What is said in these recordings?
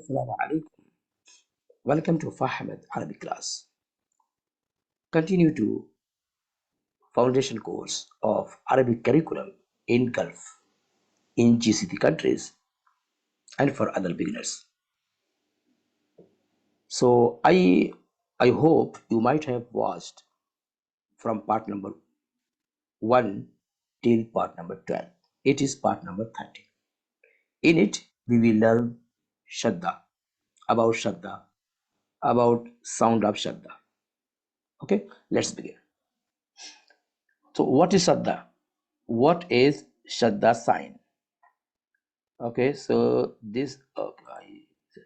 Assalamu alaikum. Welcome to Ahmad Arabic Class. Continue to foundation course of Arabic curriculum in Gulf, in GCC countries, and for other beginners. So I hope you might have watched from part number 1 till part number 12. It is part number 30. In it, we will learn Shaddah, about sound of Shaddah. Okay, let's begin. So what is Shaddah? What is Shaddah sign? Okay, so this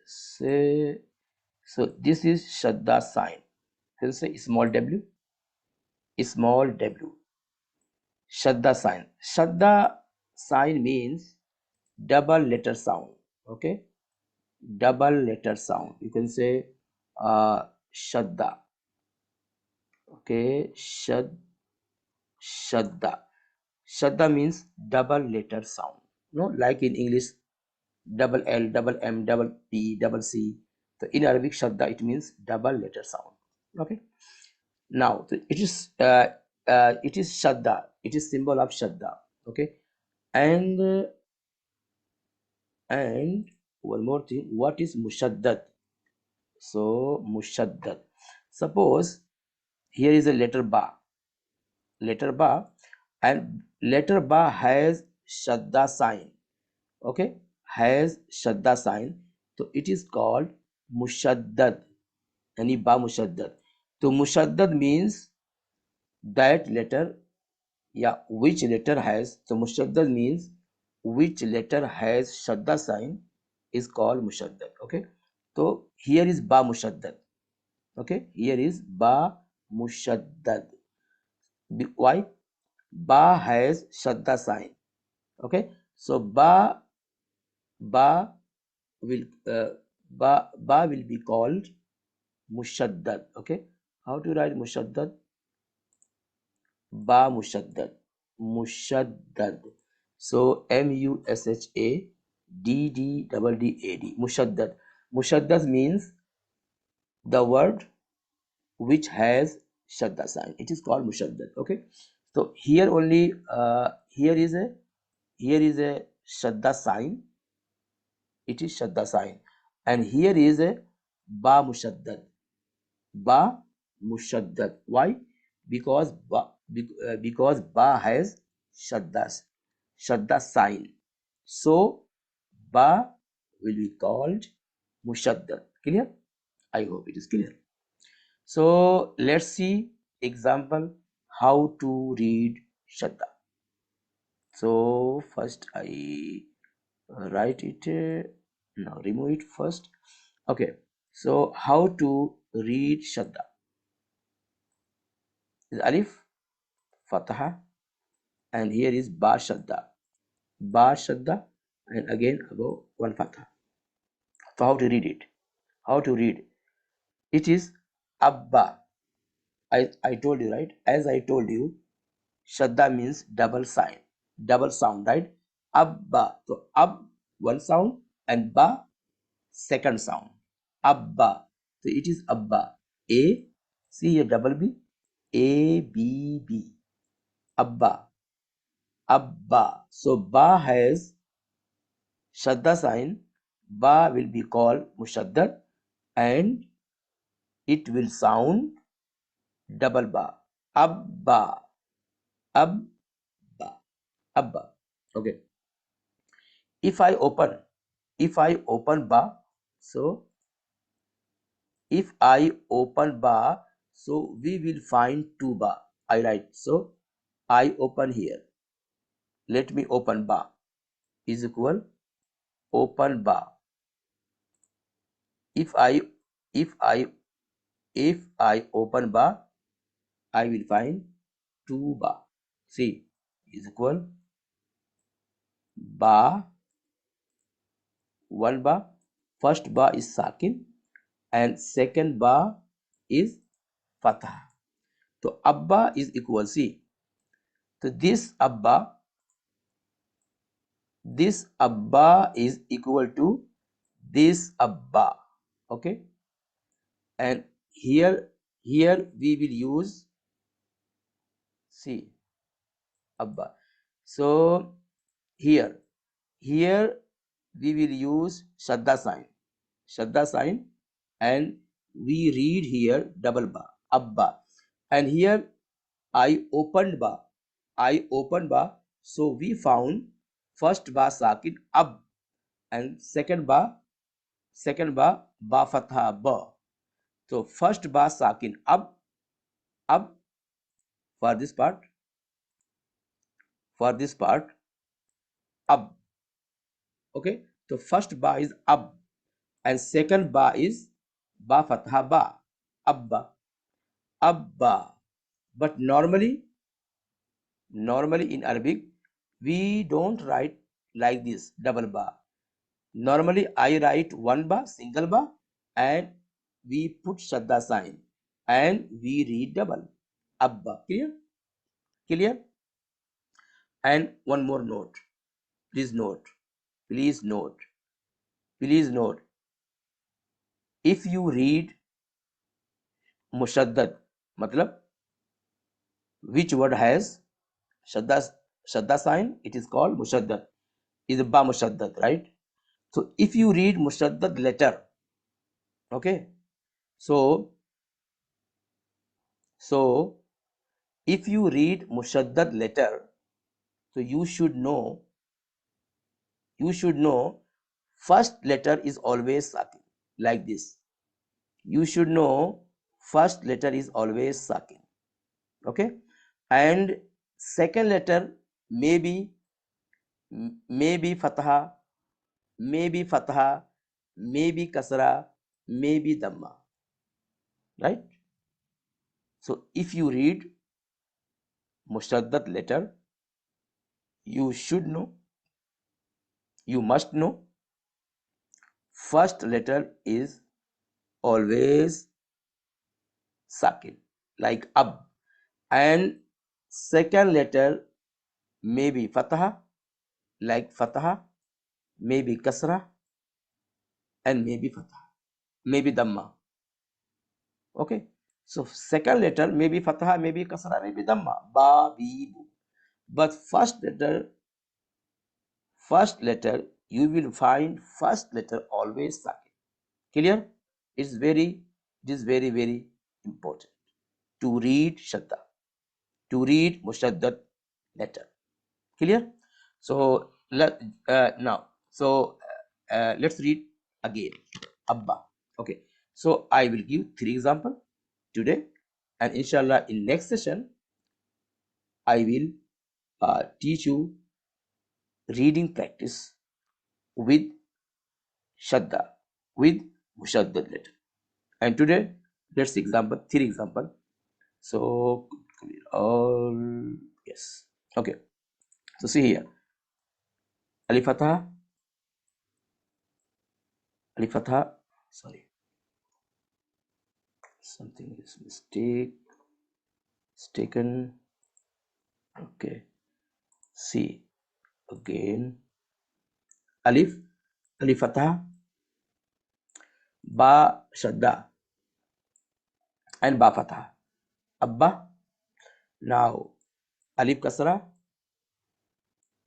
say so this is Shaddah sign. Can say small w, Shaddah sign. Shaddah sign means double letter sound. Okay, double letter sound. You can say Shaddah. Okay, Shaddah. Shaddah means double letter sound. Like in English, double L, double M, double P, double C. So in Arabic, Shaddah, it means double letter sound. Okay. Now it is Shaddah. It is symbol of Shaddah. Okay. And one more thing. What is Mushaddad? So Mushaddad. Suppose here is a letter ba, and letter ba has Shaddah sign. Okay, has Shaddah sign, so it is called Mushaddad. Any ba Mushaddad. So Mushaddad means that letter, which letter has. So Mushaddad means which letter has Shaddah sign is called Mushaddad. Okay, so here is ba Mushaddad. Okay, here is ba Mushaddad. Why? Ba has Shaddah sign. Okay, so ba will ba will be called Mushaddad. Okay, how to write Mushaddad? Ba Mushaddad. So Mushaddad. Mushaddad means the word which has Shadda sign. It is called Mushaddad. Okay, so here only here is a Shadda sign. It is Shadda sign, and here is a ba Mushaddad. Why? Because ba has Shadda sign. So ba will be called Mushaddad. Clear? I hope it is clear. So let's see example how to read Shadda. So first I write it. Now remove it first. Okay. So how to read Shadda? Is Alif, Fataha, and here is Ba Shadda, and again above one Fataha. So how to read it? It is Abba. I told you, right? As I told you, Shadda means double sound, right? Abba. So Ab one sound and Ba second sound. Abba. So it is Abba. A, see here double B, A B B. Abba. So Ba has Shadda sign. Ba will be called Mushaddad and it will sound double Ba. Abba. Okay. If I open Ba, so if I open Ba, so we will find two Ba. I write. So I open here. Let me open Ba is equal open Ba. If I open Ba, I will find two Ba. See, is equal Ba, one Ba. First Ba is Sakin and second Ba is Fatah. So Abba is equal, see. So this Abba is equal to this abba. Okay, and here we will use, see, abba. So here we will use Shaddah sign, and we read here double ba, abba, and here I opened ba, so we found first ba sakin ab, and second ba ba fatha ba. So first ba sakin ab for this part ab. Okay, so first ba is ab, and second ba is ba fatha ba, abba. But normally in Arabic we don't write like this double ba. Normally I write one ba, single ba, and we put Shadda sign and we read double abba. Clear? And one more note, please note, if you read mushaddad, matlab which word has shadda sign, it is called mushaddad, is ba mushaddad, right? So if you read mushaddad letter, okay, so if you read mushaddad letter, so you should know first letter is always sakin, like this. You should know first letter is always sakin, okay, and second letter maybe fatha, maybe kasra, maybe dhamma, right? So if you read mushaddad letter, you must know first letter is always sakin, like ab, and second letter maybe fatha, like fatha, maybe kasra, and maybe fatha, maybe dhamma. Okay, so second letter maybe fatha, maybe kasra, maybe dhamma, ba, bi, bu. But first letter you will find first letter always sakin. Clear? It is very important to read Shadda, to read Mushaddad letter. Clear? So let's read again Abba. Okay. So I will give 3 examples today, and inshallah in next session I will teach you reading practice with Shadda, with Mushaddad letter. And today let's example 3 example. So all, yes. Okay. So see here. Alif Fatha, sorry, something is mistaken. Okay. See again. Alif Fatha, Ba Shadda, and Ba Fatha. Abba. Now Alif Kasra,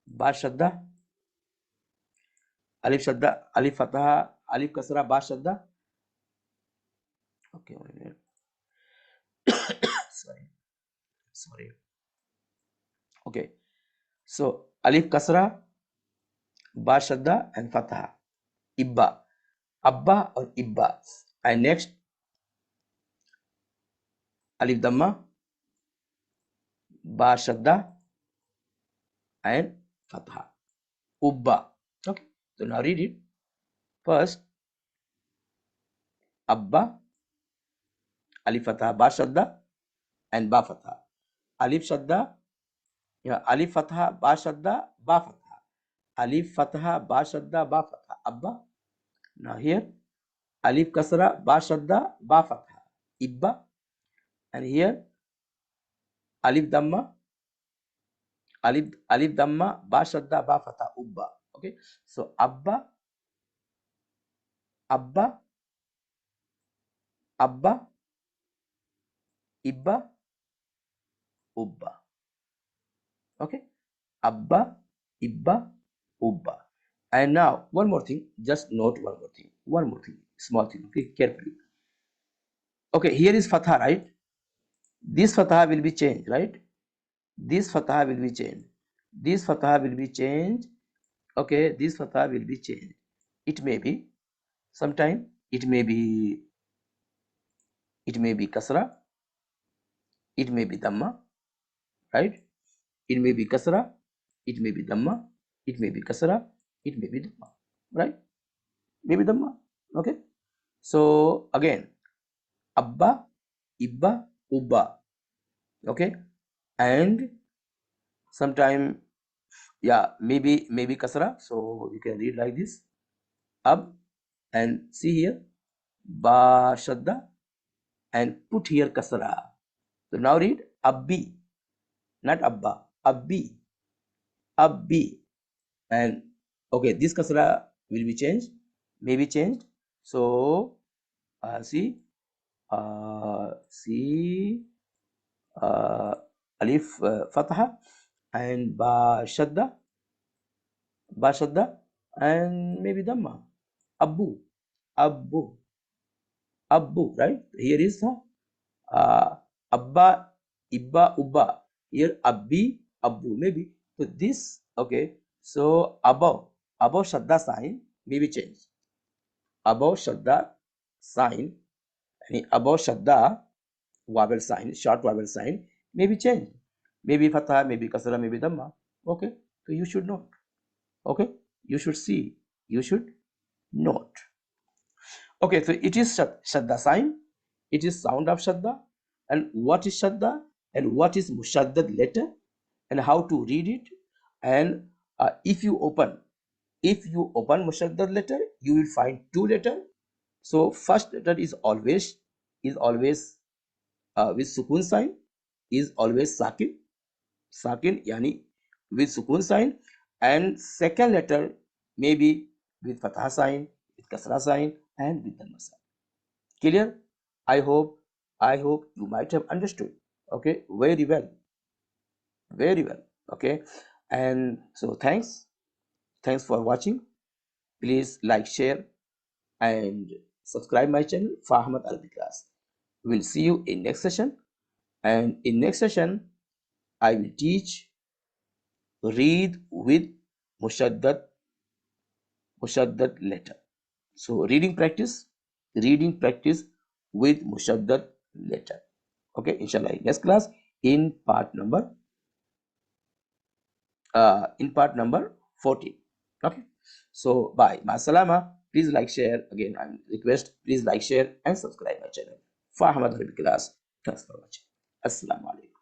Ba Shadda, Alif Fatha, Alif Kasra, Ba Shadda. Okay, wait a minute. Sorry. Okay. So Alif Kasra, Ba Shadda, and Fatha. Ibba. Abba or Ibba. And next Alif Dhamma, Ba Shadda, and Fatha. Ubba. Okay. So now read it. First, Abba, Alif Fatha, Ba Shadda, and Ba Fatha. Alif Shadda, Alif Fatha, Ba Shadda, Ba Fatha. Alif Fatha, Ba Shadda, Ba Fatha. Abba. Now here, Alif Kasra, Ba Shadda, Ba Fatha. Ibba. And here, Alif Dhamma, Alif Dhamma, Ba Shadda, Ba Fatha. Ubba. Okay. So Abba, Abba, Abba, Ibba, Ubba. Okay, Abba, Ibba, Ubba. And now one more thing, just note one more thing, small thing, okay, carefully. Okay, here is fatha, right? This fatha will be changed, right? This fatha will be changed. This fatha will be changed. Okay, this fatha will be changed. It may be sometime, it may be kasra, it may be dhamma, right? It may be kasra, it may be dhamma, it may be kasra, it may be dhamma, right? Maybe dhamma. Okay. So again, abba, ibba, ubba. Okay, and sometime, yeah, maybe kasra. So you can read like this: ab, and see here, ba shadda, and put here kasra. So now read abbi, not abba, abbi, abbi, and okay, this kasra will be changed, maybe changed. So see, see, alif fatha, and ba shadda, and maybe dhamma. Abbu, abbu, abbu, right? Here is abba, ibba, ubba. Here abbi, abbu, maybe. So this, okay. So above shadda sign may be changed. Above shadda sign, above shadda vowel sign, short vowel sign may be changed. Maybe fatha, maybe kasra, maybe dhamma. Okay. So you should note. Okay. You should see. You should note. Okay. So it is shadda sign. It is sound of shadda. And what is shadda? And what is mushaddad letter? And how to read it? And if you open mushaddad letter, you will find two letters. So first letter is always with sukun sign, is always sakin yani with sukun sign, and second letter maybe with fatha sign, with kasra sign, and with dhamma sign. Clear? I hope you might have understood. Okay, very well, very well. Okay, and so thanks for watching. Please like, share, and subscribe my channel for Ahmad Arabic Class. We'll see you in next session, and in next session I will teach read with mushaddad letter. So reading practice with mushaddad letter. Okay, inshallah, next class in part number 14. Okay, so bye, masalama. Please like, share. Again, I request, please like, share, and subscribe my channel for Ahmad Arabic Class. Thanks for watching. Assalamu alaikum.